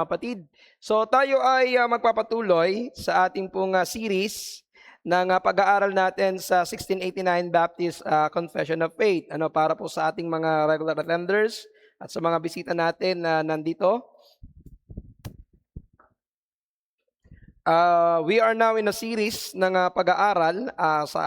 Kapatid. So tayo ay magpapatuloy sa ating pong series ng pag-aaral natin sa 1689 Baptist Confession of Faith. Para po sa ating mga regular attenders at sa mga bisita natin na nandito. We are now in a series ng pag-aaral sa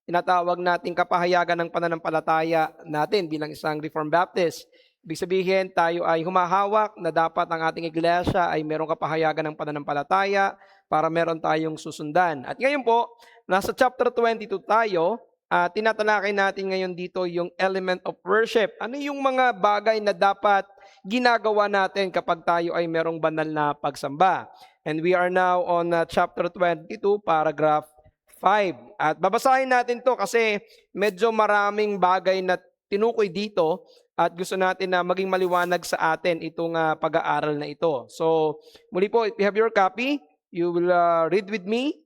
tinatawag nating kapahayagan ng pananampalataya natin bilang isang Reformed Baptist. Ibig sabihin, tayo ay humahawak na dapat ang ating iglesia ay merong kapahayagan ng pananampalataya para meron tayong susundan. At ngayon po, nasa chapter 22 tayo, tinatalakay natin ngayon dito yung element of worship. Ano yung mga bagay na dapat ginagawa natin kapag tayo ay merong banal na pagsamba? And we are now on chapter 22, paragraph 5. At babasahin natin to kasi medyo maraming bagay na tinukoy dito at gusto natin na maging maliwanag sa atin itong pag-aaral na ito. So, muli po, if you have your copy, you will read with me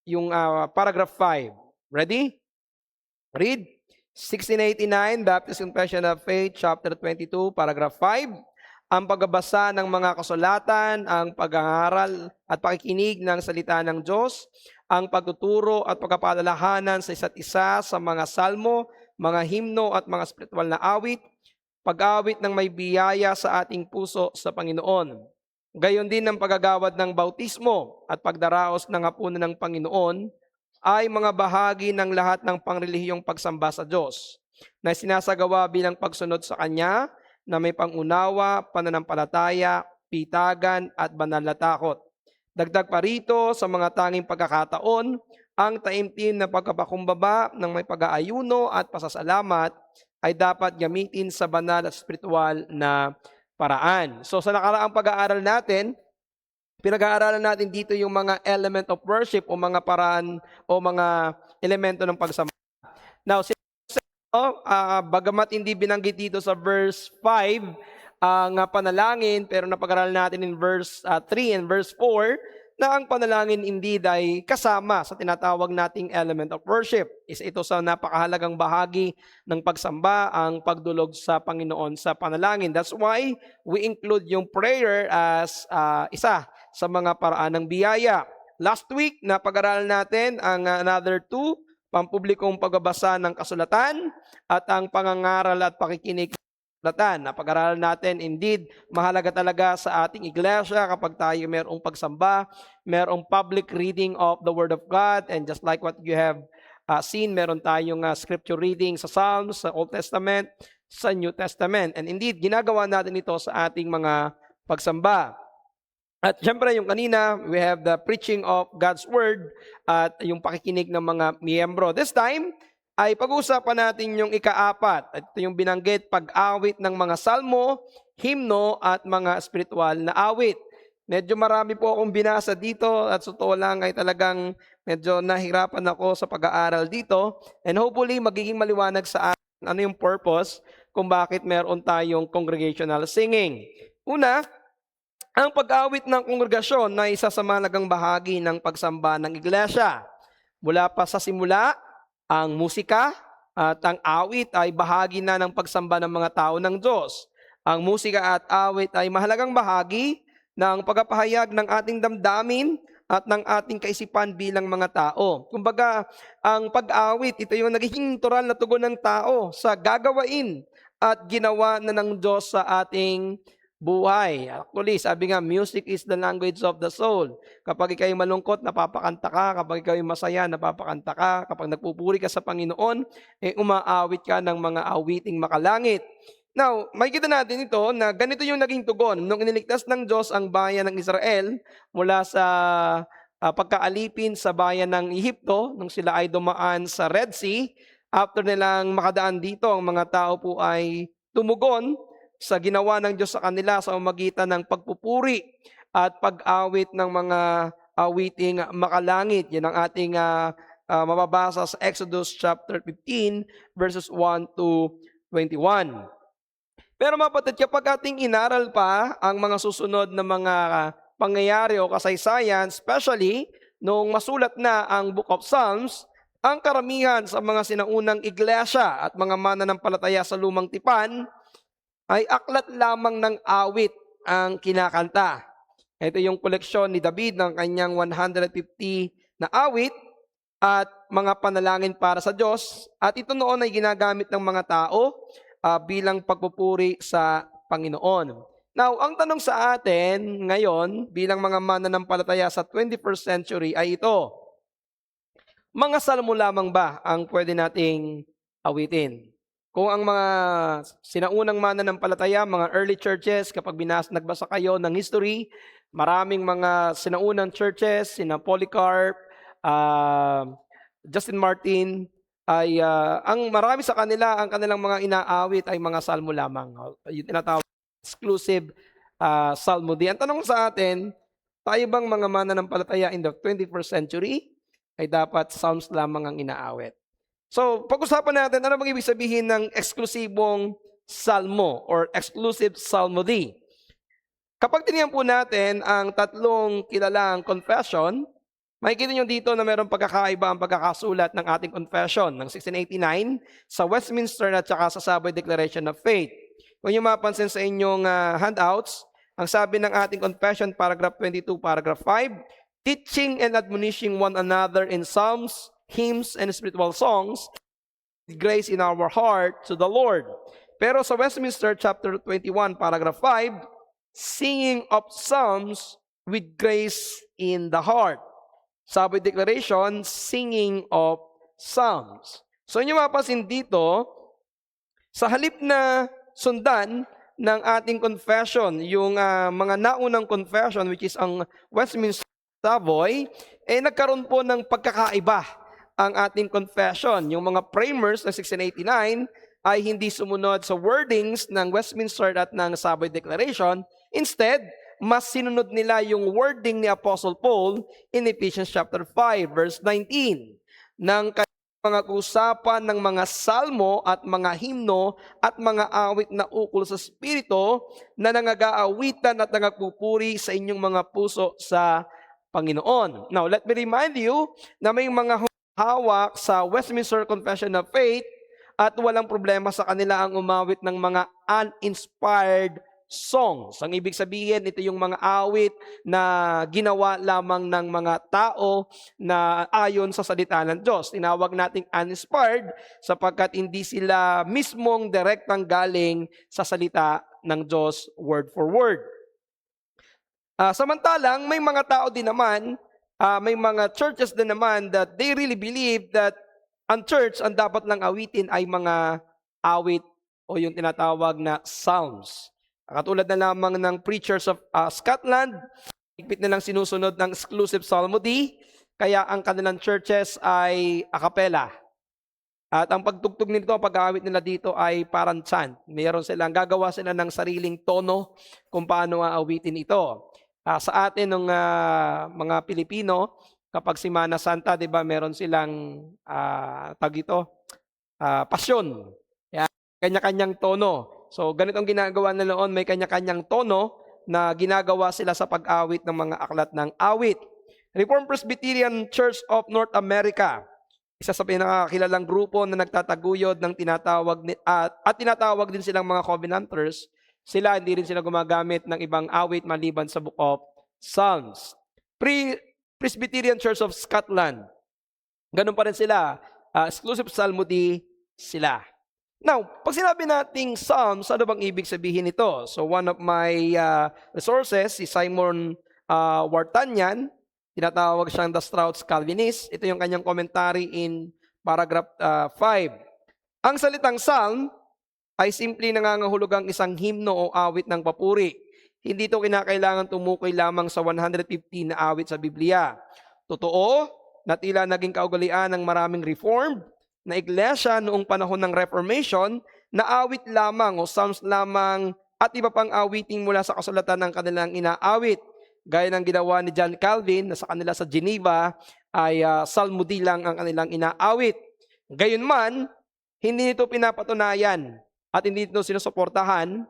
yung paragraph 5. Ready? Read. 1689, Baptist Confession of Faith, chapter 22, paragraph 5. Ang pagbabasa ng mga kasulatan, ang pag-aaral at pakikinig ng salita ng Diyos, ang pagtuturo at pagpapaalalahanan sa isa't isa sa mga salmo, mga himno at mga spiritual na awit, pag-awit ng may biyaya sa ating puso sa Panginoon. Gayon din ang paggagawad ng bautismo at pagdaraos ng hapunan ng Panginoon ay mga bahagi ng lahat ng pangrelihiyong pagsamba sa Diyos na sinasagawa bilang pagsunod sa Kanya na may pangunawa, pananampalataya, pitagan at banal na takot. Dagdag pa rito sa mga tanging pagkakataon, ang taimtim na pagkapakumbaba ng may pag-aayuno at pasasalamat ay dapat gamitin sa banal at spiritual na paraan. So sa nakaraang pag-aaral natin, pinag-aaralan natin dito yung mga element of worship o mga paraan o mga elemento ng pagsamba. Now, bagamat hindi binanggit dito sa verse 5 ang panalangin, pero napag-aralan natin in verse 3 and verse 4 na ang panalangin indeed ay kasama sa tinatawag nating element of worship. Isa ito sa napakahalagang bahagi ng pagsamba, ang pagdulog sa Panginoon sa panalangin. That's why we include yung prayer as isa sa mga paraan ng biyaya. Last week, napag-aralan natin ang another two, pampublikong pagbabasa ng kasulatan at ang pangangaral at pakikinig napag-aralan natin, indeed, mahalaga talaga sa ating iglesia kapag tayo mayroong pagsamba, mayroong public reading of the Word of God, and just like what you have seen, meron tayong scripture reading sa Psalms, sa Old Testament, sa New Testament. And indeed, ginagawa natin ito sa ating mga pagsamba. At syempre, yung kanina, we have the preaching of God's Word at yung pakikinig ng mga miyembro. This time, ay pag-uusapan natin yung ika-4. At ito yung binanggit, pag-awit ng mga salmo, himno at mga spiritual na awit. Medyo marami po akong binasa dito at sa totoo lang ay talagang medyo nahirapan ako sa pag-aaral dito. And hopefully magiging maliwanag sa atin ano yung purpose kung bakit meron tayong congregational singing. Una, ang pag-awit ng kongregasyon na isa sa mahalagang bahagi ng pagsamba ng iglesia. Mula pa sa simula, ang musika at ang awit ay bahagi na ng pagsamba ng mga tao ng Diyos. Ang musika at awit ay mahalagang bahagi ng pagpapahayag ng ating damdamin at ng ating kaisipan bilang mga tao. Kumbaga, ang pag-awit, ito yung nagiging natural na tugon ng tao sa gagawain at ginawa na ng Diyos sa ating buhay. Actually, sabi nga, music is the language of the soul. Kapag ikaw'y malungkot, napapakanta ka. Kapag ikaw'y masaya, napapakanta ka. Kapag nagpupuri ka sa Panginoon, umaawit ka ng mga awiting makalangit. Now, makikita natin ito na ganito yung naging tugon. Nung iniligtas ng Diyos ang bayan ng Israel mula sa pagkaalipin sa bayan ng Ehipto, nung sila ay dumaan sa Red Sea, after nilang makadaan dito, ang mga tao po ay tumugon sa ginawa ng Diyos sa kanila sa pamamagitan ng pagpupuri at pag-awit ng mga awiting makalangit. Yan ang ating mababasa sa Exodus chapter 15 verses 1 to 21. Pero mapatid, kapag ating inaral pa ang mga susunod na mga pangyayari o kasaysayan, especially noong masulat na ang Book of Psalms, ang karamihan sa mga sinaunang iglesia at mga mananampalataya sa lumang tipan ay aklat lamang ng awit ang kinakanta. Ito yung koleksyon ni David ng kanyang 150 na awit at mga panalangin para sa Diyos. At ito noon ay ginagamit ng mga tao bilang pagpupuri sa Panginoon. Now, ang tanong sa atin ngayon bilang mga mananampalataya sa 21st century ay ito. Mga salmo lamang ba ang pwede nating awitin? Kung ang mga sinaunang mananampalataya, mga early churches, kapag nagbasa kayo ng history, maraming mga sinaunang churches, sina Polycarp, Justin Martin, ay ang marami sa kanila, ang kanilang mga inaawit ay mga salmo lamang. Yung tinatawag exclusive psalmody. Ang tanong sa atin, tayo bang mga mananampalataya in the 21st century ay dapat psalms lamang ang inaawit? So, pag-usapan natin, ano bang ibig sabihin ng eksklusibong salmo or exclusive psalmody? Kapag tinignan po natin ang tatlong kilalang confession, makikita nyo dito na mayroong pagkakaiba ang pagkakasulat ng ating confession ng 1689 sa Westminster at saka sa Savoy Declaration of Faith. Kung nyo mapansin sa inyong handouts, ang sabi ng ating confession, paragraph 22, paragraph 5, teaching and admonishing one another in psalms, hymns, and spiritual songs, with grace in our heart to the Lord. Pero sa Westminster chapter 21, paragraph 5, singing of psalms with grace in the heart. Savoy Declaration, singing of psalms. So inyo mapapansin dito, sa halip na sundan ng ating confession, yung mga naunang confession, which is ang Westminster Savoy, nagkaroon po ng pagkakaiba ang ating confession. Yung mga framers ng 1689 ay hindi sumunod sa wordings ng Westminster at ng Savoy Declaration. Instead, mas sinunod nila yung wording ni Apostle Paul in Ephesians chapter 5, verse 19, ng mga usapan ng mga salmo at mga himno at mga awit na ukol sa Espiritu na nangagaawitan at nangagpupuri sa inyong mga puso sa Panginoon. Now, let me remind you na may mga hawak sa Westminster Confession of Faith at walang problema sa kanila ang umawit ng mga uninspired songs. Ang ibig sabihin, ito yung mga awit na ginawa lamang ng mga tao na ayon sa salita ng Diyos. Tinawag nating uninspired sapagkat hindi sila mismong direktang galing sa salita ng Diyos word for word. Samantalang, may mga tao din naman, may mga churches din naman that they really believe that ang church, ang dapat lang awitin ay mga awit o yung tinatawag na psalms. Katulad na lamang ng Preachers of Scotland, higpit nilang sinusunod ng exclusive psalmody, kaya ang kanilang churches ay a cappella. At ang pagtugtog nito, pag-aawit nila dito ay parang chant. Gagawa sila ng sariling tono kung paano aawitin ito. Sa atin ng mga Pilipino, kapag Semana Santa, 'di ba, meron silang pasyon. Yan, kanya-kanyang tono. So, ganito ang ginagawa nila noon, may kanya-kanyang tono na ginagawa sila sa pag-awit ng mga aklat ng awit. Reformed Presbyterian Church of North America, isa sa pinakakilalang grupo na nagtataguyod ng tinatawag din silang mga Covenanters. Sila, hindi rin sila gumagamit ng ibang awit maliban sa Book of Psalms. Presbyterian Church of Scotland, ganun pa rin sila. Exclusive psalmody sila. Now, pag sinabi nating Psalms, ano bang ibig sabihin nito? So, one of my resources, si Simon Wartanyan, tinatawag siyang The Strauss Calvinist. Ito yung kanyang commentary in paragraph 5. Ang salitang Psalm ay simple nangangahulugang isang himno o awit ng papuri. Hindi ito kinakailangan tumukoy lamang sa 150 na awit sa Biblia. Totoo na tila naging kaugalian ng maraming Reformed na iglesia noong panahon ng Reformation na awit lamang o psalms lamang at iba pang awiting mula sa kasulatan ng kanilang inaawit. Gaya ng ginawa ni John Calvin na sa kanila sa Geneva ay psalmody lang ang kanilang inaawit. Gayunman, hindi ito pinapatunayan at hindi ito sinusuportahan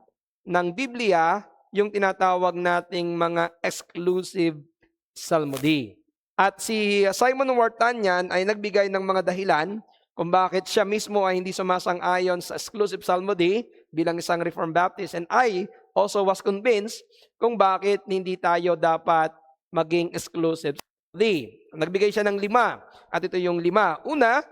ng Biblia yung tinatawag nating mga exclusive psalmody. At si Simon Wartanyan ay nagbigay ng mga dahilan kung bakit siya mismo ay hindi sumasang-ayon sa exclusive psalmody bilang isang Reformed Baptist and ay also was convinced kung bakit hindi tayo dapat maging exclusive. Nagbigay siya ng 5 at ito yung 5. Una,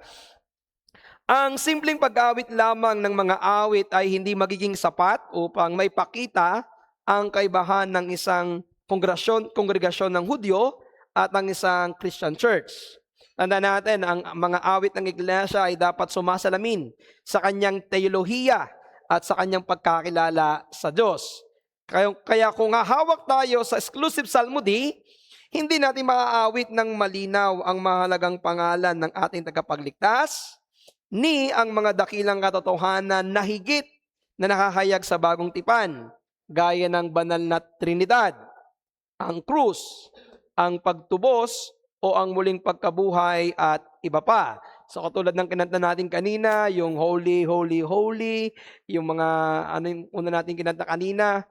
ang simpleng pag-awit lamang ng mga awit ay hindi magiging sapat upang maipakita ang kaibahan ng isang kongregasyon ng Hudyo at ang isang Christian church. Tandaan natin, ang mga awit ng iglesia ay dapat sumasalamin sa kanyang teolohiya at sa kanyang pagkakilala sa Diyos. Kaya kung hahawak tayo sa exclusive psalmody, hindi natin maaawit ng malinaw ang mahalagang pangalan ng ating tagapagligtas, ni ang mga dakilang katotohanan na higit na nakahayag sa bagong tipan, gaya ng banal na Trinidad, ang krus, ang pagtubos o ang muling pagkabuhay at iba pa. So katulad ng kinanta natin kanina, yung holy, holy, holy, yung mga yung una natin kinanta kanina,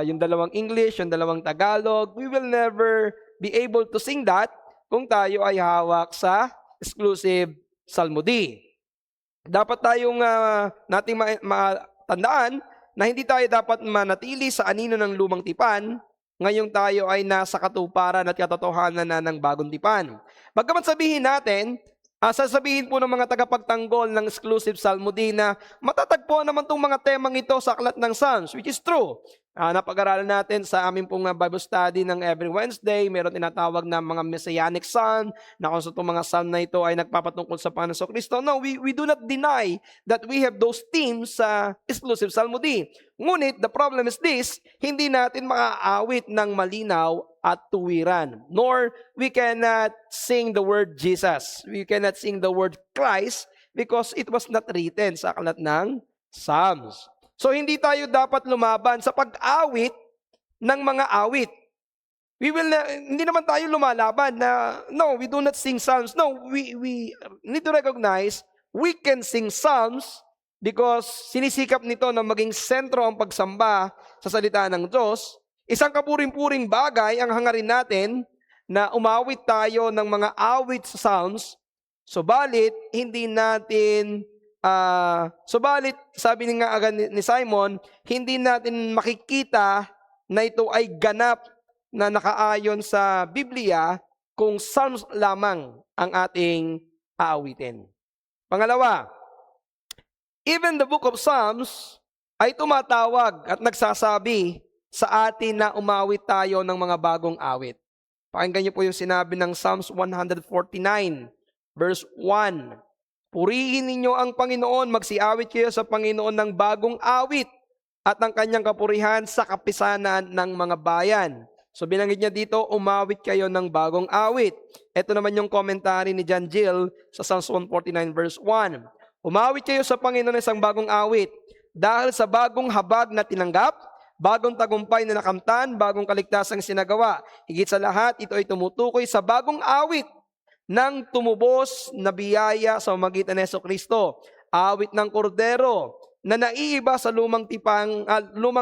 yung dalawang English, yung dalawang Tagalog, we will never be able to sing that kung tayo ay hawak sa exclusive psalmody. Dapat tayong nating matandaan na hindi tayo dapat manatili sa anino ng lumang tipan ngayong tayo ay nasa katuparan at katotohanan na ng bagong tipan. Bagamat sabihin natin, sasabihin po ng mga tagapagtanggol ng exclusive psalmody na matatagpuan naman itong mga temang ito sa aklat ng Psalms, which is true. Napag-aralan natin sa aming pong Bible study ng every Wednesday, meron tinatawag na mga Messianic Psalm, na kung sa itong mga Psalm na ito ay nagpapatungkol sa Panginoon Kristo. No, we do not deny that we have those themes sa exclusive psalmody. Ngunit, the problem is this, hindi natin maaawit ng malinaw at tuwiran. Nor, we cannot sing the word Jesus. We cannot sing the word Christ because it was not written sa aklat ng Psalms. So, hindi tayo dapat lumaban sa pag-awit ng mga awit. Hindi naman tayo lumalaban na, no, we do not sing Psalms. No, we need to recognize we can sing Psalms because sinisikap nito na maging sentro ang pagsamba sa salita ng Diyos. Isang kapuring-puring bagay ang hangarin natin na umawit tayo ng mga awit sa Psalms, subalit hindi natin sabi nga agad ni Simon, hindi natin makikita na ito ay ganap na nakaayon sa Biblia kung Psalms lamang ang ating aawitin. Pangalawa, even the book of Psalms ay tumatawag at nagsasabi sa atin na umawit tayo ng mga bagong awit. Pakinggan niyo po yung sinabi ng Psalms 149, verse 1. Purihin ninyo ang Panginoon, magsiawit kayo sa Panginoon ng bagong awit at ang kanyang kapurihan sa kapisanan ng mga bayan. So binanggit niya dito, umawit kayo ng bagong awit. Ito naman yung commentary ni John Gill sa Psalms 149 verse 1. Umawit kayo sa Panginoon ng isang bagong awit dahil sa bagong habag na tinanggap, bagong tagumpay na nakamtan, bagong kaligtasang sinagawa. Higit sa lahat, ito ay tumutukoy sa bagong awit ng tumubos na biyaya sa pamamagitan ni Jesucristo. Awit ng kordero na naiiba sa lumang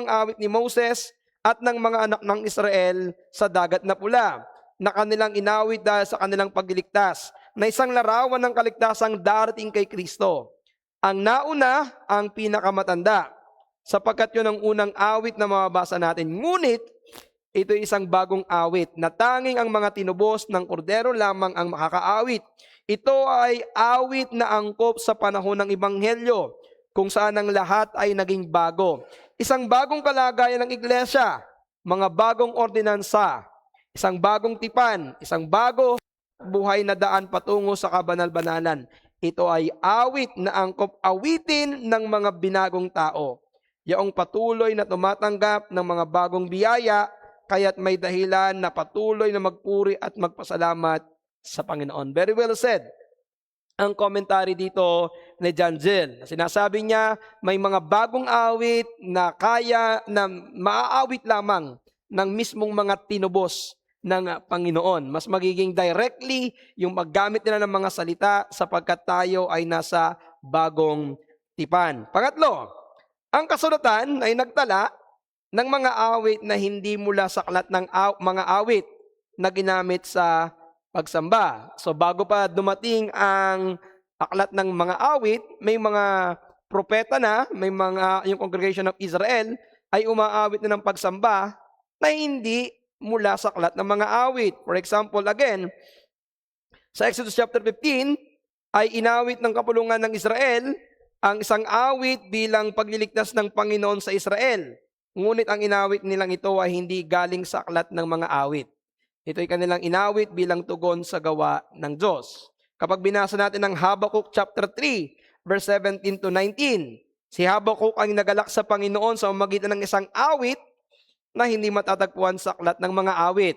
awit ni Moses at ng mga anak ng Israel sa dagat na pula, na kanilang inawit dahil sa kanilang pagliligtas, na isang larawan ng kaligtasang darating kay Kristo. Ang nauna ang pinakamatanda, sapagkat yun ang unang awit na mababasa natin. Ngunit, ito ay isang bagong awit na tanging ang mga tinubos ng kordero lamang ang makakaawit. Ito ay awit na angkop sa panahon ng Ebanghelyo, kung saan ang lahat ay naging bago. Isang bagong kalagayan ng iglesia, mga bagong ordinansa, isang bagong tipan, isang bago buhay na daan patungo sa kabanal-banalan. Ito ay awit na angkop awitin ng mga binagong tao. Yaong patuloy na tumatanggap ng mga bagong biyaya, kaya't may dahilan na patuloy na magpuri at magpasalamat sa Panginoon. Very well said. Ang commentary dito ni John Gill. Sinasabi niya, may mga bagong awit na kaya na maaawit lamang ng mismong mga tinubos ng Panginoon. Mas magiging directly yung maggamit nila ng mga salita sapagkat tayo ay nasa bagong tipan. Pangatlo, ang kasulatan ay nagtala ng mga awit na hindi mula sa aklat ng mga awit na ginamit sa pagsamba. So bago pa dumating ang aklat ng mga awit, may mga propeta na, may mga yung congregation of Israel ay umaawit na ng pagsamba na hindi mula sa aklat ng mga awit. For example, again, sa Exodus chapter 15, ay inawit ng kapulungan ng Israel ang isang awit bilang pagliligtas ng Panginoon sa Israel. Ngunit ang inawit nilang ito ay hindi galing sa aklat ng mga awit. Ito ay kanilang inawit bilang tugon sa gawa ng Diyos. Kapag binasa natin ang Habakkuk chapter 3, verse 17 to 19, si Habakkuk ay nagalak sa Panginoon sa pamamagitan ng isang awit na hindi matatagpuan sa aklat ng mga awit.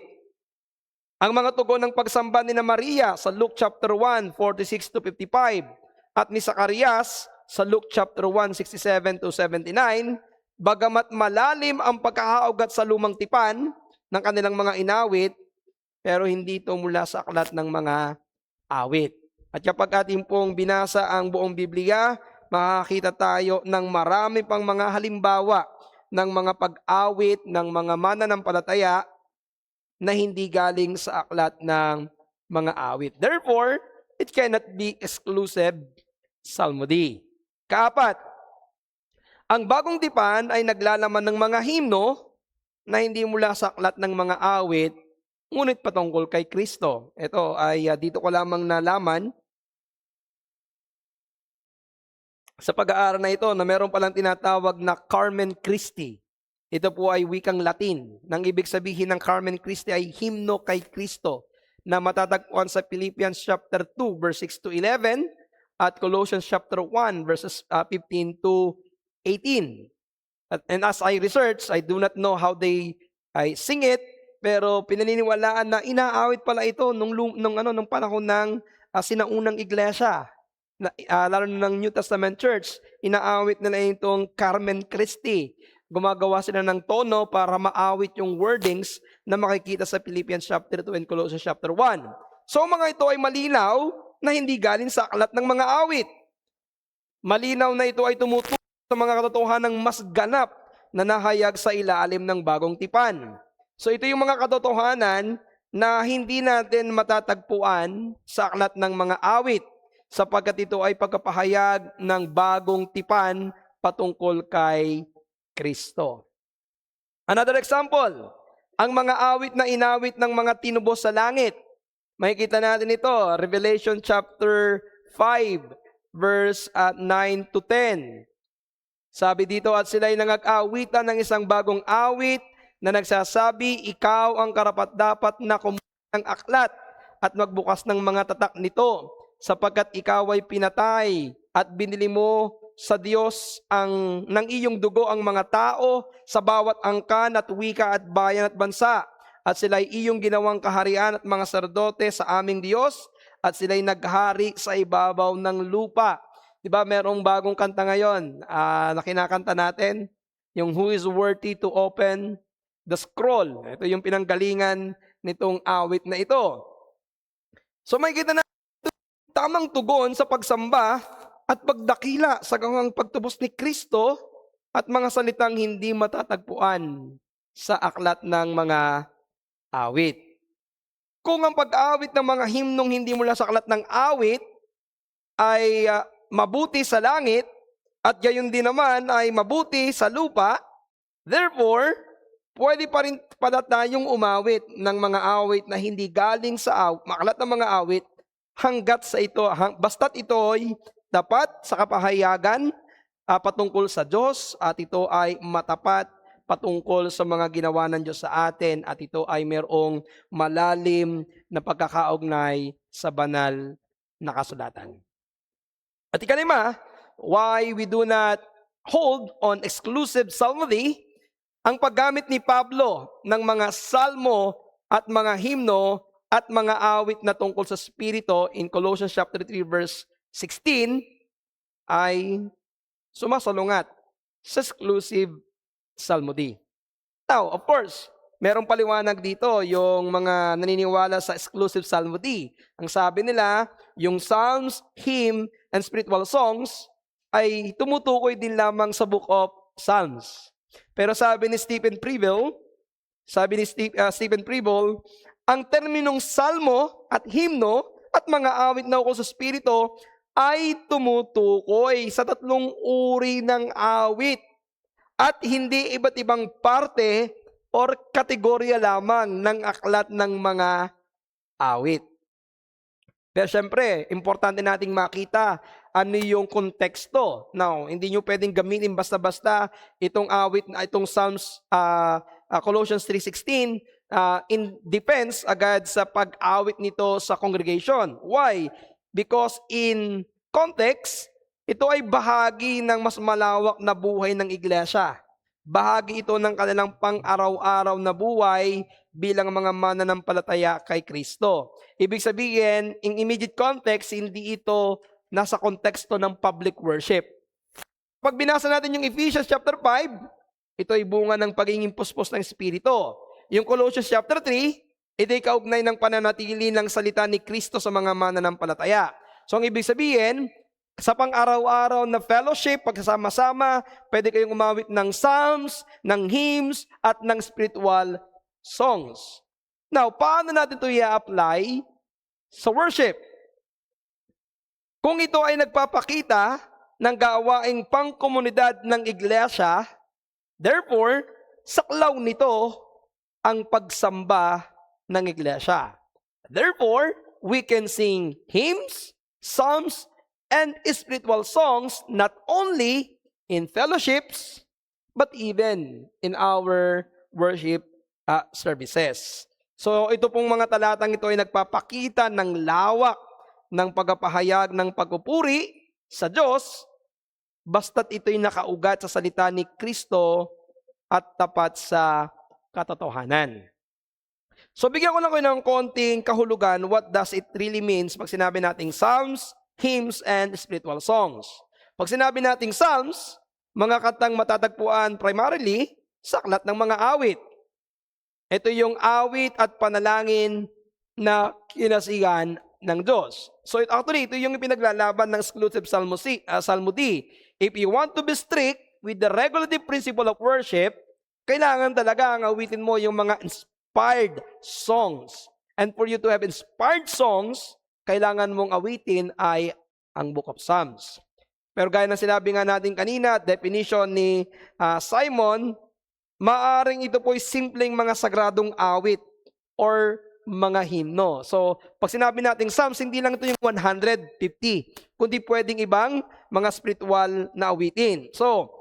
Ang mga tugon ng pagsamba ni na Maria sa Luke chapter 1, 46 to 55, at ni Zacarias sa Luke chapter 1, 67 to 79, bagamat malalim ang pagkakaugat sa lumang tipan ng kanilang mga inawit, pero hindi ito mula sa aklat ng mga awit. At kapag ating pong binasa ang buong Biblia, makakita tayo ng marami pang mga halimbawa ng mga pag-awit ng mga mananampalataya na hindi galing sa aklat ng mga awit. Therefore, it cannot be exclusive psalmody. Kaapat, ang bagong tipan ay naglalaman ng mga himno na hindi mula sa aklat ng mga awit, ngunit patungkol kay Kristo. Ito ay dito ko lamang nalaman sa pag-aaral na ito na meron palang tinatawag na Carmen Christi. Ito po ay wikang Latin. Nang ibig sabihin ng Carmen Christi ay himno kay Kristo na matatagpuan sa Philippians chapter 2 verse 6 to 11 at Colossians chapter 1 verses 15 to 18. And as I research, I do not know how they sing it, pero pinaniniwalaan na inaawit pala ito nung panahon ng sinaunang iglesia. Lalo na ng New Testament Church, inaawit nila itong Carmen Christi. Gumagawa sila ng tono para maawit yung wordings na makikita sa Philippians chapter 2 and Colossians chapter 1. So mga ito ay malinaw na hindi galing sa aklat ng mga awit. Malinaw na ito ay tumutulong sa mga katotohanang mas ganap na nahayag sa ilalim ng bagong tipan. So ito yung mga katotohanan na hindi natin matatagpuan sa aklat ng mga awit sapagkat ito ay pagkapahayag ng bagong tipan patungkol kay Kristo. Another example, ang mga awit na inawit ng mga tinubos sa langit. Makikita natin ito, Revelation chapter 5, verse 9 to 10. Sabi dito, at sila'y nangag-awitan ng isang bagong awit na nagsasabi, ikaw ang karapat-dapat na kumuha ng aklat at magbukas ng mga tatak nito, sapagkat ikaw ay pinatay at binili mo sa Diyos ng iyong dugo ang mga tao sa bawat angkan at wika at bayan at bansa. At sila'y iyong ginawang kaharian at mga sardote sa aming Diyos, at sila'y naghari sa ibabaw ng lupa. Diba merong bagong kanta ngayon na kinakanta natin? Yung who is worthy to open the scroll. Ito yung pinanggalingan nitong awit na ito. So makikita na tamang tugon sa pagsamba at pagdakila sa gangang pagtubos ni Kristo at mga salitang hindi matatagpuan sa aklat ng mga awit. Kung ang pag-awit ng mga himnong hindi mula sa aklat ng awit ay mabuti sa langit at gayon din naman ay mabuti sa lupa, therefore, pwede pa rin pala tayong umawit ng mga awit na hindi galing sa aklat ng mga awit hanggat sa ito, basta't ito ay dapat sa kapahayagan patungkol sa Diyos at ito ay matapat patungkol sa mga ginawa ng Diyos sa atin at ito ay mayroong malalim na pagkakaugnay sa banal na kasulatan. At ikalima, why we do not hold on exclusive psalmody, ang paggamit ni Pablo ng mga salmo at mga himno at mga awit na tungkol sa Espiritu in Colossians chapter 3 verse 16 ay sumasalungat sa exclusive psalmody. Now, of course, merong paliwanag dito yung mga naniniwala sa exclusive psalmody. Ang sabi nila, yung psalms, hymn, and spiritual songs ay tumutukoy din lamang sa book of Psalms. Pero sabi ni Stephen Preble, ang terminong salmo at himno at mga awit na ukol sa Espiritu ay tumutukoy sa tatlong uri ng awit. at hindi iba't ibang parte or kategorya lamang ng aklat ng mga awit. Pero syempre, importante nating makita ano yung konteksto. Now, hindi nyo pwedeng gamitin basta-basta itong awit na itong Psalms, Colossians 3:16 in defense agad sa pag-awit nito sa congregation. Why? Because in context, ito ay bahagi ng mas malawak na buhay ng iglesia. Bahagi ito ng kanilang pang-araw-araw na buhay bilang mga mananampalataya kay Kristo. Ibig sabihin, in immediate context, hindi ito nasa konteksto ng public worship. Pag binasa natin yung Ephesians chapter 5, ito ay bunga ng pagiging puspos ng Espiritu. Yung Colossians chapter 3, ito ay kaugnay ng pananatili ng salita ni Kristo sa mga mananampalataya. So ang ibig sabihin, sa pang-araw-araw na fellowship, pagsasama-sama, pwede kayong umawit ng psalms, ng hymns, at ng spiritual songs. Now, paano natin ito i-apply sa worship? Kung ito ay nagpapakita ng gawaing pangkomunidad ng iglesia, therefore, saklaw nito ang pagsamba ng iglesia. Therefore, we can sing hymns, psalms, and spiritual songs not only in fellowships, but even in our worship services. So ito pong mga talatang ito ay nagpapakita ng lawak ng pagpapahayag ng pagpupuri sa Diyos, basta't ito'y nakaugat sa salita ni Kristo at tapat sa katotohanan. So bigyan ko lang kayo ng konting kahulugan, what does it really means pag sinabi nating psalms, hymns, and spiritual songs. Pag sinabi nating psalms, mga katang matatagpuan primarily sa aklat ng mga awit. Ito yung awit at panalangin na kinasigan ng Diyos. So actually, ito yung pinaglalaban ng exclusive psalmody. If you want to be strict with the regulative principle of worship, kailangan talaga ang awitin mo yung mga inspired songs. And for you to have inspired songs, kailangan mong awitin ay ang Book of Psalms. Pero gaya ng sinabi nga natin kanina, definition ni Simon, maaring ito po'y simpleng mga sagradong awit or mga himno. So, pag sinabi natin Psalms, hindi lang ito yung 150, kundi pwedeng ibang mga spiritual na awitin. So,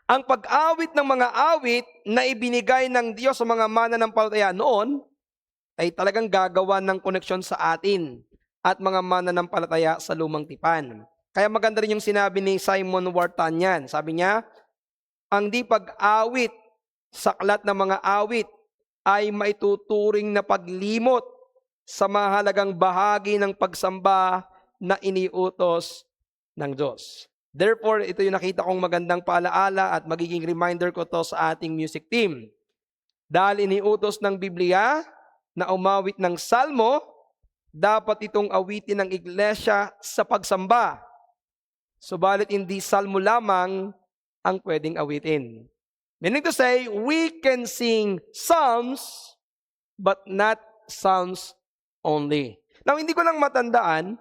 ang pag-awit ng mga awit na ibinigay ng Diyos sa mga mananampalataya noon, ay talagang gagawa ng koneksyon sa atin at mga mananampalataya sa lumang tipan. Kaya maganda rin yung sinabi ni Simon Wartanyan. Sabi niya, ang di pag-awit sa aklat ng mga awit ay maituturing na paglimot sa mahalagang bahagi ng pagsamba na iniutos ng Diyos. Therefore, ito yung nakita kong magandang paalaala at magiging reminder ko to sa ating music team. Dahil iniutos ng Biblia na umawit ng salmo, dapat itong awitin ng iglesia sa pagsamba. Subalit hindi salmo lamang ang pwedeng awitin. Meaning to say, we can sing psalms, but not psalms only. Now, hindi ko lang matandaan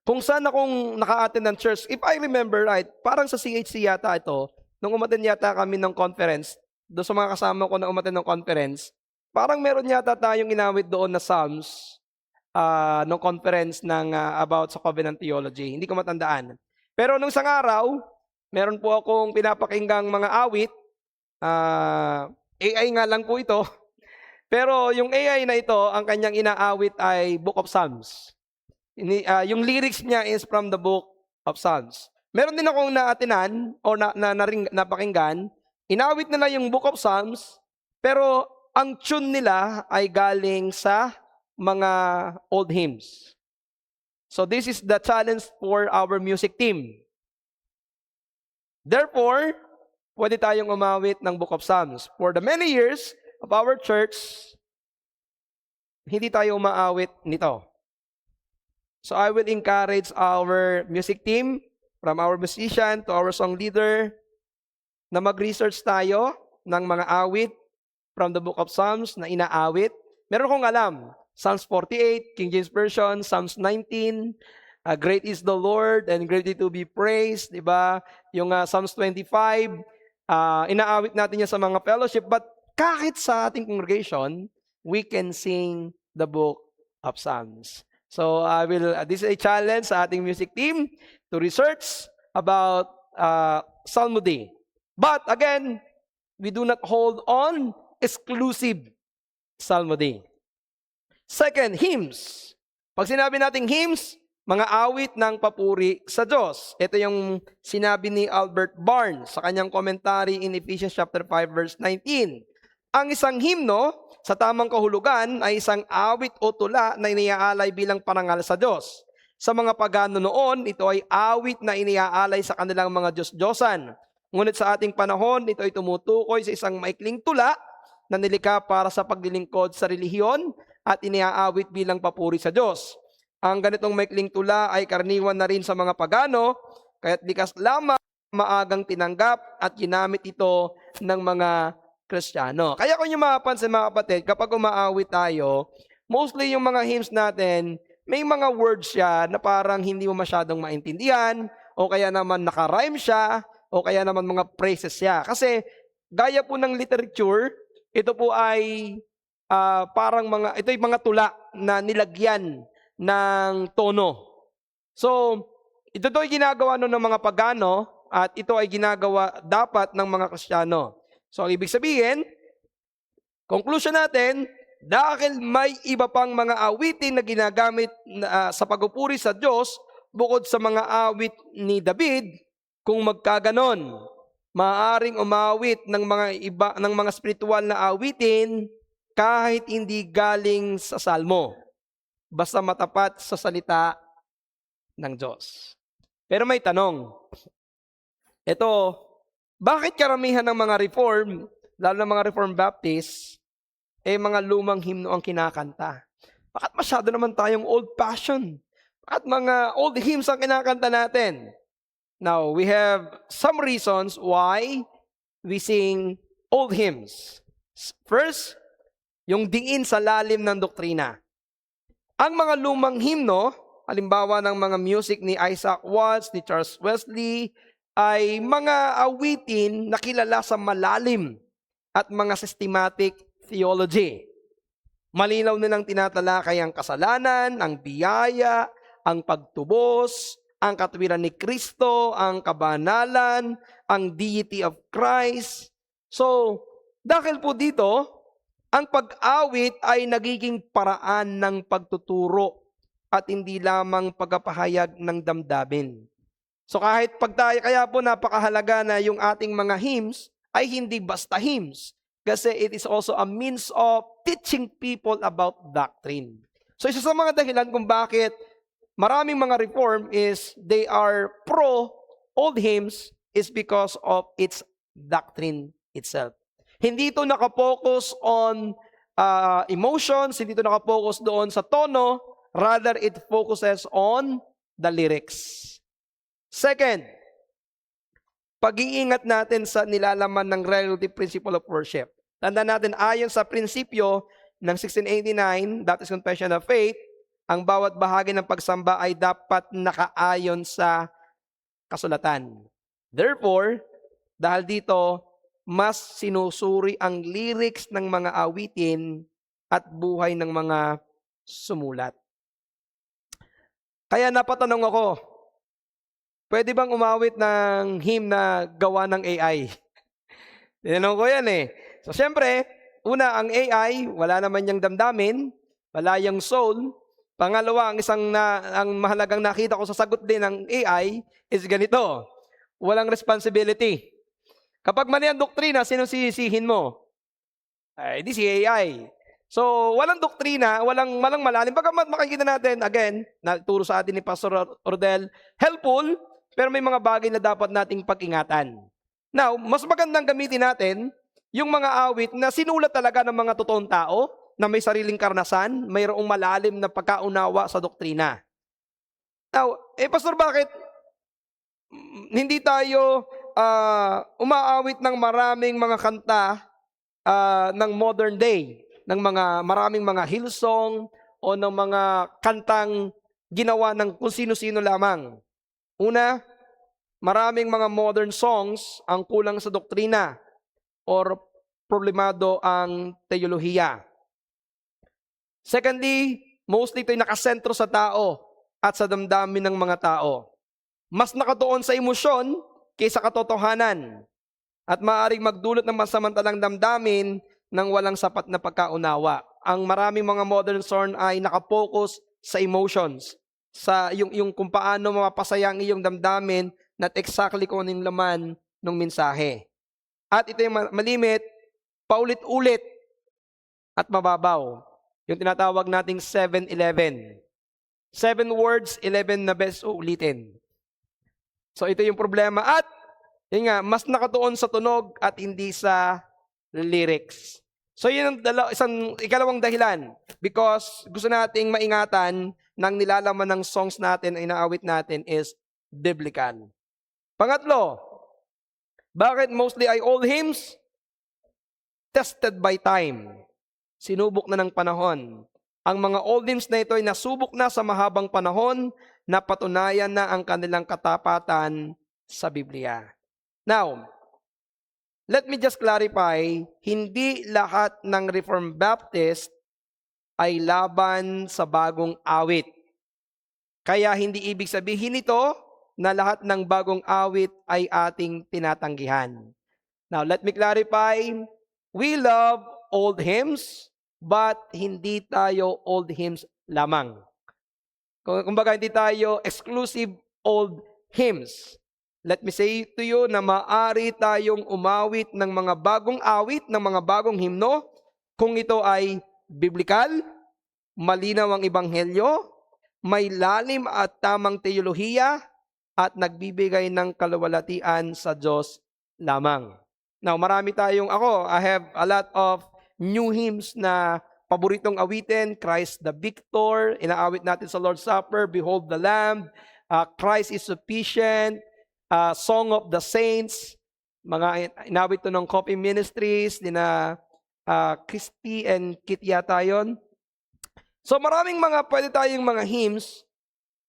kung saan akong naka-attend ng church. If I remember right, parang sa CHC yata ito, nung umattend yata kami ng conference, doon sa mga kasama ko na umattend ng conference, parang meron yata tayong inawit doon na psalms nung conference ng about sa covenant theology. Hindi ko matandaan. Pero nung isang araw, meron po akong pinapakinggang mga awit. AI nga lang po ito. Pero yung AI na ito, ang kanyang inaawit ay Book of Psalms. Yung lyrics niya is from the Book of Psalms. Meron din akong naatinan o napakinggan, inawit nila yung Book of Psalms, pero ang tune nila ay galing sa mga old hymns. So this is the challenge for our music team. Therefore, pwede tayong umawit ng Book of Psalms. For the many years of our church, hindi tayo umaawit nito. So I will encourage our music team, from our musician to our song leader, na mag-research tayo ng mga awit from the Book of Psalms na inaawit. Meron kong alam, Psalms 48, King James Version, Psalms 19, Great is the Lord and greatly to be praised, di ba? Yung Psalms 25, Inaawit natin yan sa mga fellowship, but kahit sa ating congregation, we can sing the book of Psalms. So this is a challenge sa ating music team to research about psalmody. But again, we do not hold on exclusive psalmody. Second, hymns. Pag sinabi nating hymns, mga awit ng papuri sa Diyos. Ito yung sinabi ni Albert Barnes sa kanyang commentary in Ephesians chapter 5 verse 19. Ang isang himno sa tamang kahulugan ay isang awit o tula na iniaalay bilang parangal sa Diyos. Sa mga pagano noon, ito ay awit na iniaalay sa kanilang mga Diyos-Diyosan. Ngunit sa ating panahon, ito ay tumutukoy sa isang maikling tula na nilikha para sa paglilingkod sa relihiyon at iniaawit bilang papuri sa Diyos. Ang ganitong maikling tula ay karaniwan na rin sa mga pagano, kaya't likas lamang maagang tinanggap at ginamit ito ng mga Kristiyano. Kaya kung yung mapapansin mga kapatid, kapag umaawit tayo, mostly yung mga hymns natin, may mga words siya na parang hindi mo masyadong maintindihan, o kaya naman naka-rhyme siya, o kaya naman mga phrases siya. Kasi gaya po ng literature, ito po ay ito ay mga tula na nilagyan ng tono. So, ito ay ginagawa ng mga pagano at ito ay ginagawa dapat ng mga Kristiyano. So, ang ibig sabihin, conclusion natin, dahil may iba pang mga awitin na ginagamit sa pagpupuri sa Diyos bukod sa mga awit ni David, kung magkaganon, maaaring umawit ng mga spiritual na awitin kahit hindi galing sa salmo, basta matapat sa salita ng Diyos. Pero may tanong. Ito, bakit karamihan ng mga Reform, lalo ng mga Reformed Baptist, mga lumang himno ang kinakanta? Bakit masyado naman tayong old-fashioned? Bakit mga old hymns ang kinakanta natin? Now, we have some reasons why we sing old hymns. First, yung diin sa lalim ng doktrina. Ang mga lumang himno, halimbawa ng mga music ni Isaac Watts, ni Charles Wesley, ay mga awitin na kilala sa malalim at mga systematic theology. Malinaw nilang tinatalakay ang kasalanan, ang biyaya, ang pagtubos, ang katwiran ni Kristo, ang kabanalan, ang deity of Christ. So, dahil po dito, ang pag-awit ay nagiging paraan ng pagtuturo at hindi lamang pagpapahayag ng damdamin. So kaya po napakahalaga na yung ating mga hymns ay hindi basta hymns, kasi it is also a means of teaching people about doctrine. So isa sa mga dahilan kung bakit maraming mga Reform is they are pro old hymns is because of its doctrine itself. Hindi ito nakapokus on emotions, hindi ito nakapokus doon sa tono, rather it focuses on the lyrics. Second, pag-iingat natin sa nilalaman ng relative principle of worship. Tandaan natin, ayon sa prinsipyo ng 1689, that is Confession of Faith, ang bawat bahagi ng pagsamba ay dapat nakaayon sa kasulatan. Therefore, dahil dito, mas sinusuri ang lyrics ng mga awitin at buhay ng mga sumulat. Kaya napatanong ako, pwede bang umawit ng hymn na gawa ng AI? Tinanong ko yan eh. So syempre, una, ang AI, wala naman yung damdamin, wala yung soul. Pangalawa, ang mahalagang nakita ko sa sagot din ng AI is ganito, walang responsibility. Kapag mali ang doktrina, sino sisisihin mo? Ay, di si AI. So, walang doktrina, walang malalim. Bagamat makikita natin, again, naturo sa atin ni Pastor Rodel, helpful, pero may mga bagay na dapat nating pag-ingatan. Now, mas magandang gamitin natin yung mga awit na sinulat talaga ng mga totoong tao, na may sariling karanasan, mayroong malalim na pagkaunawa sa doktrina. Now, Pastor, bakit hindi tayo umaawit ng maraming mga kanta ng modern day, ng maraming mga Hillsong o ng mga kantang ginawa ng kung sino-sino lamang? Una, maraming mga modern songs ang kulang sa doktrina or problemado ang teolohiya. Secondly, mostly ito'y nakasentro sa tao at sa damdamin ng mga tao. Mas nakatuon sa emosyon kaysa katotohanan at maaaring magdulot ng masamantalang damdamin ng walang sapat na pagkaunawa. Ang maraming mga modern song ay nakapokus sa emotions, sa yung kung paano mapapasaya ang iyong damdamin, not exactly kung anong laman ng mensahe. At ito yung malimit, paulit-ulit at mababaw. Yung tinatawag nating 7-11. 7 words, 11 na beses uulitin. So ito yung problema. At yun nga, mas nakatuon sa tunog at hindi sa lyrics. So yun ang ikalawang dahilan. Because gusto nating maingatan ng nilalaman ng songs natin ay inaawit natin is biblical. Pangatlo, bakit mostly ay old hymns? Tested by time. Sinubok na ng panahon. Ang mga old hymns na ito ay nasubok na sa mahabang panahon na patunayan na ang kanilang katapatan sa Biblia. Now, let me just clarify, hindi lahat ng Reformed Baptist ay laban sa bagong awit. Kaya hindi ibig sabihin nito na lahat ng bagong awit ay ating tinatanggihan. Now, let me clarify, we love old hymns, but hindi tayo old hymns lamang. Kumbaga, hindi tayo exclusive old hymns. Let me say to you na maaari tayong umawit ng mga bagong awit, ng mga bagong himno, kung ito ay biblikal, malinaw ang ebanghelyo, may lalim at tamang teolohiya, at nagbibigay ng kaluwalhatian sa Diyos lamang. Now, marami tayong, I have a lot of new hymns na paboritong awitin, Christ the Victor, inaawit natin sa Lord's Supper, Behold the Lamb, Christ is Sufficient, Song of the Saints, mga inawit to ng Coffee Ministries, nina Christy and Kit yata yun. So maraming mga pwede tayong mga hymns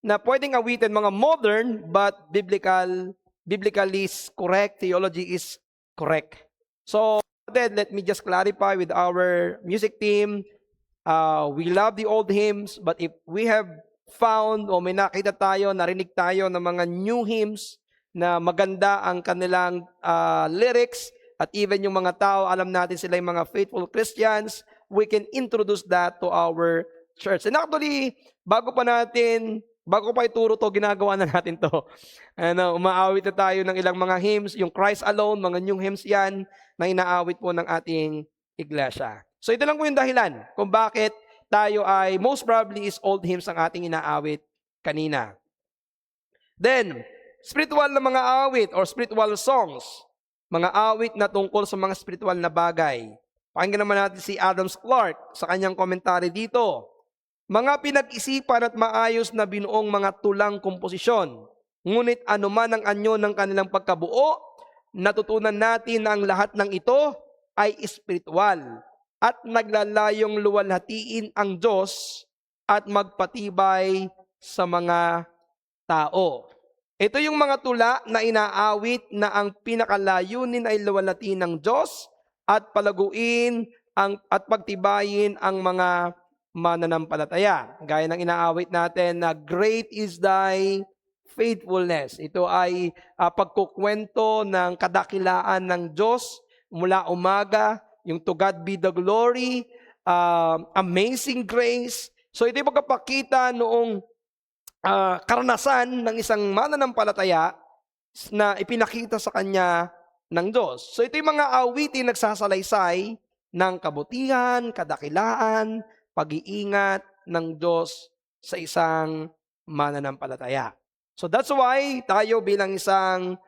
na pwedeng awitin, mga modern but biblically is correct, theology is correct. So then let me just clarify with our music team. We love the old hymns, but if we have found o may nakita tayo, narinig tayo ng mga new hymns na maganda ang kanilang lyrics, at even yung mga tao, alam natin sila yung mga faithful Christians, we can introduce that to our church. And actually, bago pa ituro to, ginagawa na natin to. Umaawit na tayo ng ilang mga hymns, yung Christ Alone, mga new hymns yan, na inaawit po ng ating iglesia. So ito lang po yung dahilan kung bakit tayo ay most probably is old hymns ang ating inaawit kanina. Then, spiritual na mga awit or spiritual songs, mga awit na tungkol sa mga spiritual na bagay. Pakinggan naman natin si Adams Clark sa kanyang komentary dito. Mga pinag-isipan at maayos na binuong mga tulang komposisyon. Ngunit anuman ang anyo ng kanilang pagkabuo, natutunan natin na ang lahat ng ito ay espiritual at naglalayong luwalhatiin ang Diyos at magpatibay sa mga tao. Ito yung mga tula na inaawit na ang pinakalayunin ay luwalhatiin ng Diyos at palaguin at pagtibayin ang mga mananampalataya. Gaya ng inaawit natin na great is thy faithfulness. Ito ay pagkukwento ng kadakilaan ng Diyos mula umaga, yung to God be the glory, amazing grace. So ito yung pagkapakita noong karanasan ng isang mananampalataya na ipinakita sa kanya ng Diyos. So ito yung mga awitin nagsasalaysay ng kabutihan, kadakilaan, pag-iingat ng Diyos sa isang mananampalataya. So that's why tayo bilang isang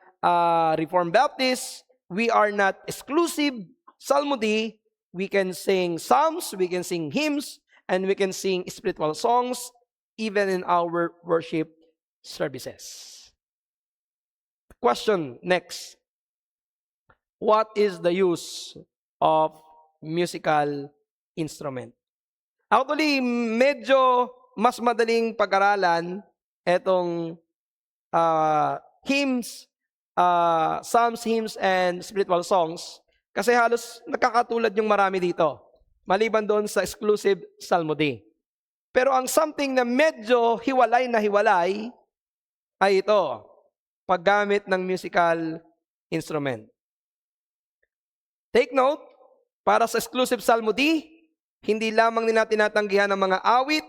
Reformed Baptist, we are not exclusive psalmody. We can sing psalms, we can sing hymns, and we can sing spiritual songs even in our worship services. Question next. What is the use of musical instrument? Actually, medyo mas madaling pag-aralan etong hymns psalms, hymns, and spiritual songs. Kasi halos nakakatulad yung marami dito. Maliban doon sa exclusive psalmody. Pero ang something na medyo hiwalay na hiwalay ay ito, paggamit ng musical instrument. Take note, para sa exclusive psalmody, hindi lamang nila tinatanggihan ang mga awit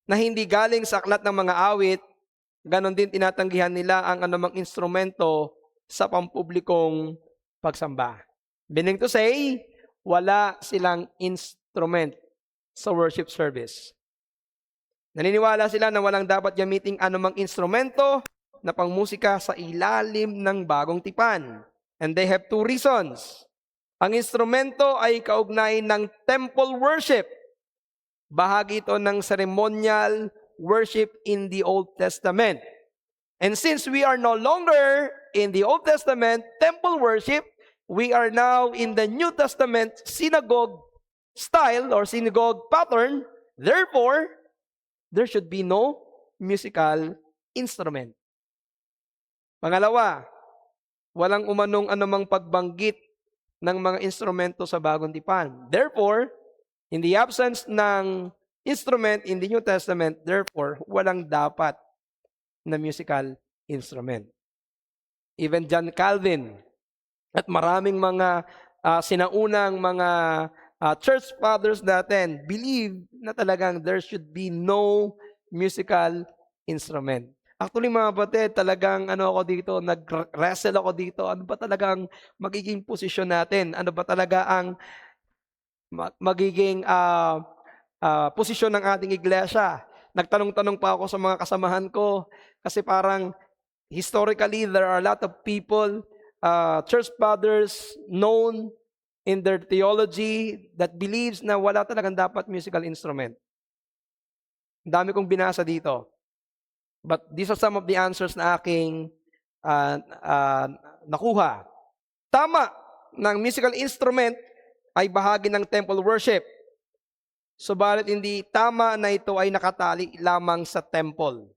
na hindi galing sa aklat ng mga awit, ganon din tinatanggihan nila ang anumang instrumento sa pampublikong pagsamba. Meaning to say, wala silang instrument sa worship service. Naniniwala sila na walang dapat gamiting anumang instrumento na pangmusika sa ilalim ng bagong tipan. And they have two reasons. Ang instrumento ay kaugnay ng temple worship. Bahagi ito ng ceremonial worship in the Old Testament. And since we are no longer in the Old Testament temple worship, we are now in the New Testament synagogue style or synagogue pattern. Therefore, there should be no musical instrument. Pangalawa, walang umanong anumang pagbanggit ng mga instrumento sa bagong tipan. Therefore, in the absence ng instrument in the New Testament, therefore, walang dapat na musical instrument. Even John Calvin at maraming mga sinaunang mga church fathers natin believe na talagang there should be no musical instrument. Actually mga kapatid, talagang ako dito, nag-wrestle ako dito. Ano ba talagang magiging posisyon natin? Ano ba talaga ang magiging posisyon ng ating iglesia? Nagtanong-tanong pa ako sa mga kasamahan ko kasi parang historically there are a lot of people, church fathers known in their theology that believes na wala talagang dapat musical instrument. Ang dami kong binasa dito. But these are some of the answers na aking nakuha. Tama, ng musical instrument ay bahagi ng temple worship. Subalit hindi tama na ito ay nakatali lamang sa temple.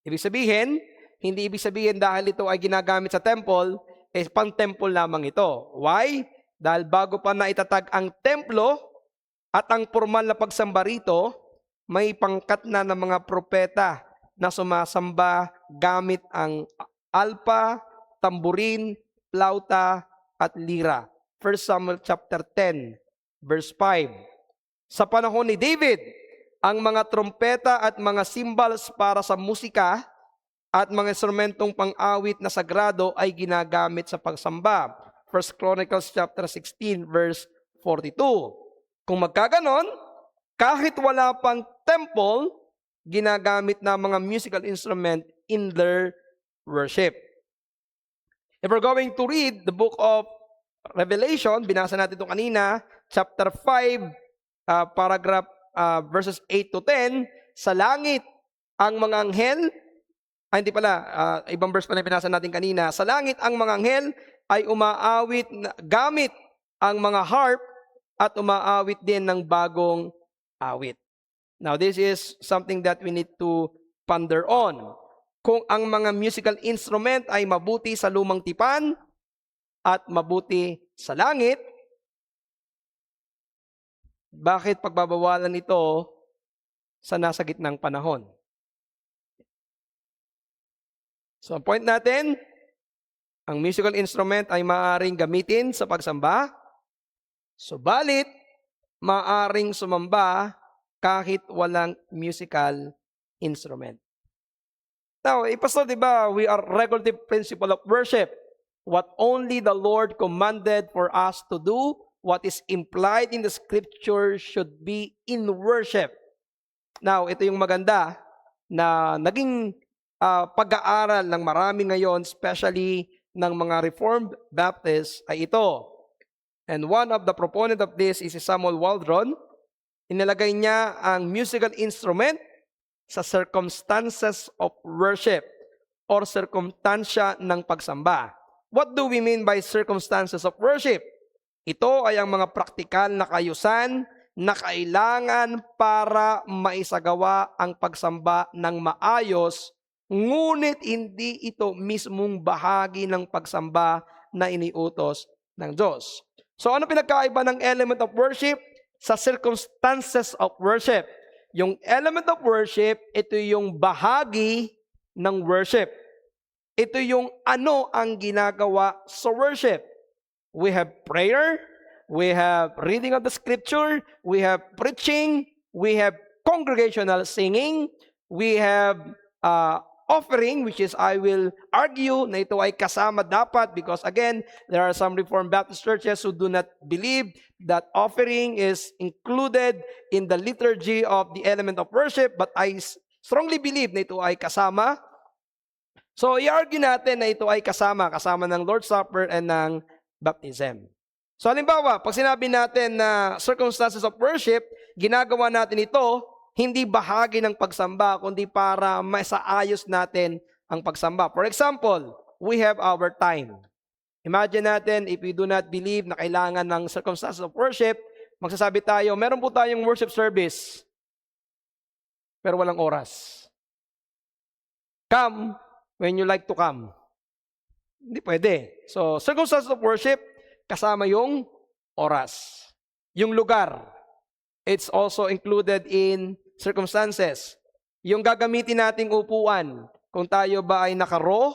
Ibig sabihin, hindi ibig sabihin dahil ito ay ginagamit sa temple, pang-temple lamang ito. Why? Dahil bago pa na itatag ang templo at ang formal na pagsamba rito, may pangkat na ng mga propeta na sumasamba gamit ang alpa, tamburin, flauta, at lira. 1 Samuel chapter 10, verse 5. Sa panahon ni David, ang mga trompeta at mga cymbals para sa musika at mga instrumentong pang-awit na sagrado ay ginagamit sa pagsamba. 1 Chronicles chapter 16, verse 42. Kung magkaganon, kahit wala pang temple, ginagamit na mga musical instrument in their worship. If we're going to read the book of Revelation, binasa natin ito kanina, chapter 5, paragraph verses 8 to 10, sa langit, ang mga anghel, hindi pala, ibang verse pala binasa natin kanina, sa langit ang mga anghel ay umaawit gamit ang mga harp at umaawit din ng bagong awit. Now, this is something that we need to ponder on. Kung ang mga musical instrument ay mabuti sa lumang tipan at mabuti sa langit, bakit pagbabawalan ito sa nasa gitnang panahon? So, ang point natin, ang musical instrument ay maaaring gamitin sa pagsamba, subalit maaaring sumamba kahit walang musical instrument. Now, Pastor, diba, we are regulative principle of worship. What only the Lord commanded for us to do, what is implied in the scripture should be in worship. Now, ito yung maganda na naging pag-aaral ng marami ngayon, especially ng mga Reformed Baptists, ay ito. And one of the proponent of this is si Samuel Waldron. Inilagay niya ang musical instrument sa circumstances of worship or circumstansya ng pagsamba. What do we mean by circumstances of worship? Ito ay ang mga praktikal na kayusan na kailangan para maisagawa ang pagsamba ng maayos ngunit hindi ito mismong bahagi ng pagsamba na iniutos ng Diyos. So ano pinagkaiba ng element of worship sa circumstances of worship? Yung element of worship, ito yung bahagi ng worship. Ito yung ano ang ginagawa sa worship. We have prayer, we have reading of the scripture, we have preaching, we have congregational singing, we have offering, which is I will argue na ito ay kasama dapat because again, there are some Reformed Baptist churches who do not believe that offering is included in the liturgy of the element of worship, but I strongly believe na ito ay kasama. So, i-argue natin na ito ay kasama ng Lord's Supper and ng baptism. So, halimbawa, pag sinabi natin na circumstances of worship, ginagawa natin ito, hindi bahagi ng pagsamba, kundi para masaayos natin ang pagsamba. For example, we have our time. Imagine natin, if we do not believe na kailangan ng circumstances of worship, magsasabi tayo, meron po tayong worship service, pero walang oras. Come when you like to come. Hindi pwede. So, circumstances of worship, kasama yung oras. Yung lugar, it's also included in circumstances. Yung gagamitin nating upuan, kung tayo ba ay naka-row,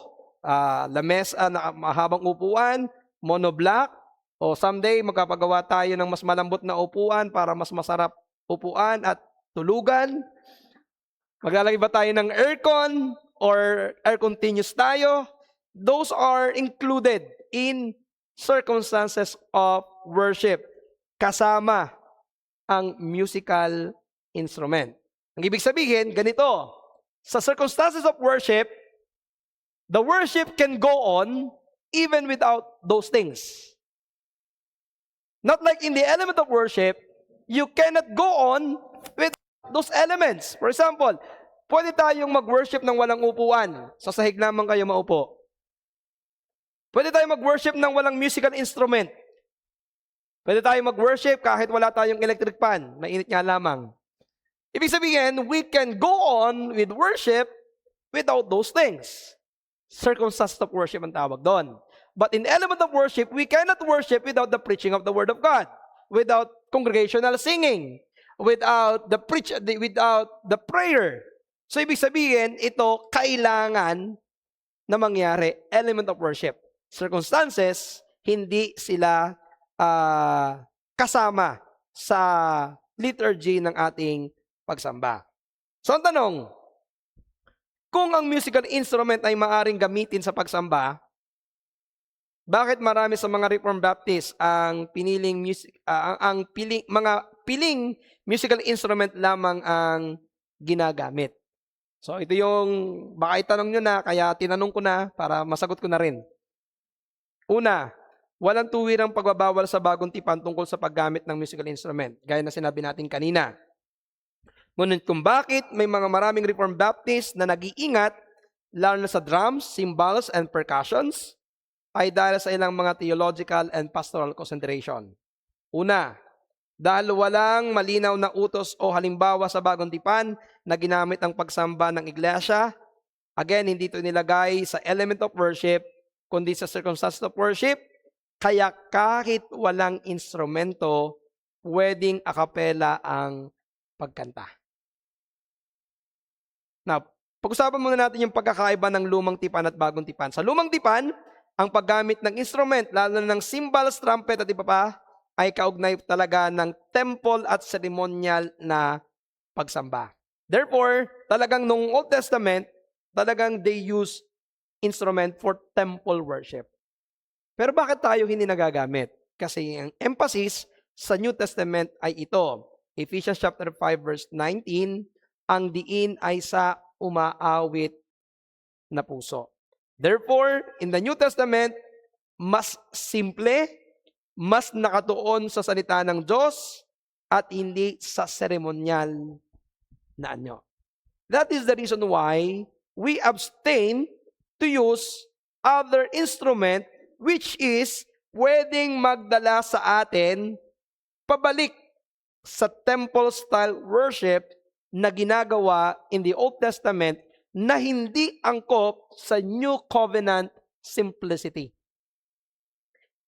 lamesa, mahabang upuan, monoblock, o someday magpapagawa tayo ng mas malambot na upuan para mas masarap upuan at tulugan. Maglalagay ba tayo ng aircon or air continuous tayo? Those are included in circumstances of worship. Kasama ang musical instrument. Ang ibig sabihin, ganito, sa circumstances of worship, the worship can go on even without those things. Not like in the element of worship, you cannot go on with those elements. For example, pwede tayong mag-worship ng walang upuan. Sa sahig naman kayo maupo. Pwede tayong mag-worship ng walang musical instrument. Pwede tayong mag-worship kahit wala tayong electric fan. Mainit nga lamang. Ibig sabihin, we can go on with worship without those things. Circumstances of worship ang tawag doon. But in element of worship, we cannot worship without the preaching of the Word of God, without congregational singing, without the prayer. So ibig sabihin, ito kailangan na mangyari, element of worship. Circumstances, hindi sila kasama sa liturgy ng ating pagsamba. So ang tanong, kung ang musical instrument ay maaring gamitin sa pagsamba, bakit marami sa mga Reformed Baptist ang mga piling musical instrument lamang ang ginagamit? So ito yung, baka itanong nyo na, kaya tinanong ko na para masagot ko na rin. Una, walang tuwirang pagbabawal sa bagong tipan tungkol sa paggamit ng musical instrument, gaya na sinabi natin kanina. Ngunit kung bakit may mga maraming Reformed Baptist na nag-iingat, lalo na sa drums, cymbals, and percussions, ay dahil sa ilang mga theological and pastoral consideration. Una, dahil walang malinaw na utos o halimbawa sa bagong tipan na ginamit ang pagsamba ng iglesia. Again, hindi ito nilagay sa element of worship, kundi sa circumstances of worship. Kaya kahit walang instrumento, pwedeng a cappella ang pagkanta. Now, pag-usapan muna natin yung pagkakaiba ng lumang tipan at bagong tipan. Sa lumang tipan, ang paggamit ng instrument, lalo na ng cymbals, trumpet at iba pa, ay kaugnay talaga ng temple at ceremonial na pagsamba. Therefore, talagang nung Old Testament, talagang they use instrument for temple worship. Pero bakit tayo hindi nagagamit? Kasi ang emphasis sa New Testament ay ito. Ephesians chapter 5 verse 19, ang diin ay sa umaawit na puso. Therefore, in the New Testament, mas simple, mas nakatuon sa salita ng Diyos at hindi sa seremonyal na anyo. That is the reason why we abstain to use other instrument which is pwedeng magdala sa atin pabalik sa temple style worship na ginagawa in the Old Testament na hindi angkop sa New Covenant simplicity.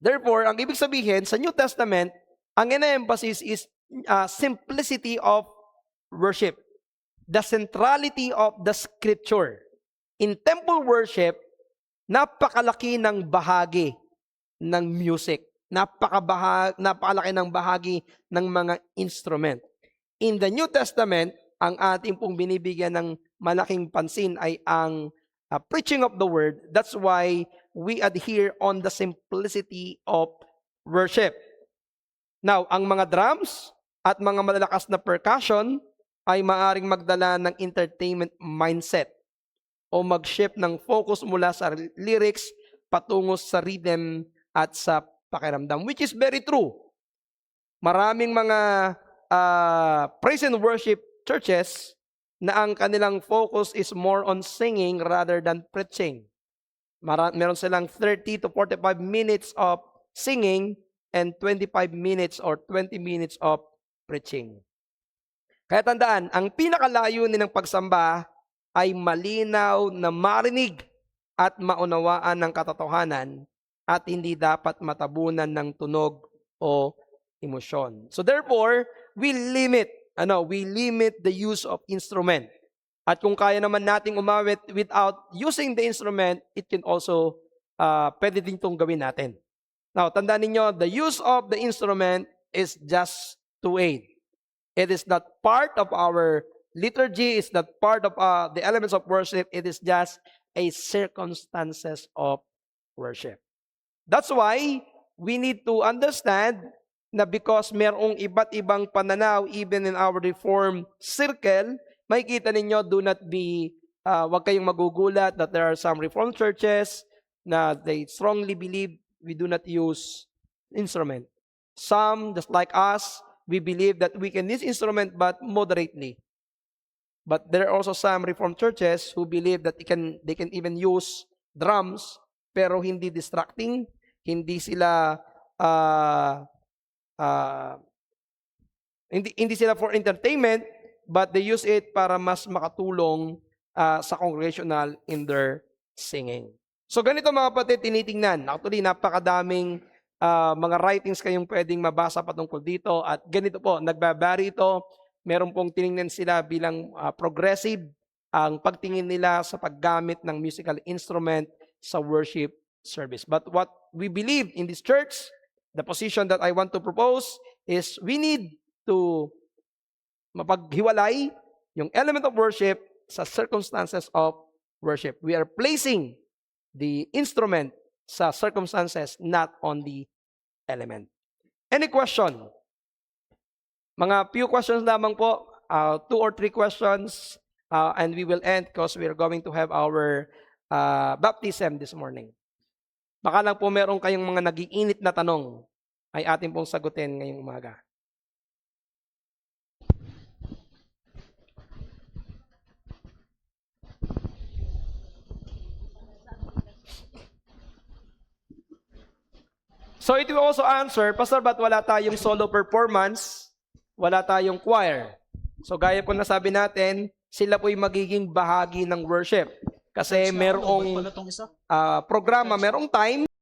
Therefore, ang ibig sabihin, sa New Testament, ang ina-emphasis is simplicity of worship. The centrality of the Scripture. In temple worship, napakalaki ng bahagi ng music. Napakalaki ng bahagi ng mga instrument. In the New Testament, ang ating pong binibigyan ng malaking pansin ay ang preaching of the word. That's why we adhere on the simplicity of worship. Now, ang mga drums at mga malalakas na percussion ay maaring magdala ng entertainment mindset o mag-shift ng focus mula sa lyrics patungo sa rhythm at sa pakiramdam, which is very true. Maraming mga praise and worship churches na ang kanilang focus is more on singing rather than preaching. Meron silang 30 to 45 minutes of singing and 25 minutes or 20 minutes of preaching. Kaya tandaan, ang pinakalayunin ng pagsamba ay malinaw na marinig at maunawaan ng katotohanan at hindi dapat matabunan ng tunog o emosyon. So therefore, we limit the use of instrument. At kung kaya naman nating umawit without using the instrument, it can also, pwede din itong gawin natin. Now, tandaan ninyo, the use of the instrument is just to aid. It is not part of our liturgy, it's not part of the elements of worship, it is just a circumstances of worship. That's why we need to understand na because merong iba't ibang pananaw even in our Reformed circle, makikita ninyo, do not be, wag kayong magugulat that there are some Reformed churches na they strongly believe we do not use instrument. Some, just like us, we believe that we can use instrument but moderately. But there are also some Reformed churches who believe that they can even use drums pero hindi distracting, hindi sila hindi sila for entertainment, but they use it para mas makatulong sa congregational in their singing. So ganito mga kapatid, tinitingnan. Actually, napakadaming mga writings kayong pwedeng mabasa patungkol dito. At ganito po, nagbabari ito. Meron pong tiningnan sila bilang progressive ang pagtingin nila sa paggamit ng musical instrument sa worship service. But what we believe in this church, the position that I want to propose is we need to mapaghiwalay yung element of worship sa circumstances of worship. We are placing the instrument sa circumstances, not on the element. Any question? Mga few questions lamang po, 2 or 3 questions, and we will end because we are going to have our baptism this morning. Baka lang po meron kayong mga nag-iinit na tanong ay atin pong sagutin ngayong umaga. So it will also answer, Pastor, ba't wala tayong solo performance? Wala tayong choir. So gaya po nasabi natin, sila po'y magiging bahagi ng worship. Kasi merong programa, merong time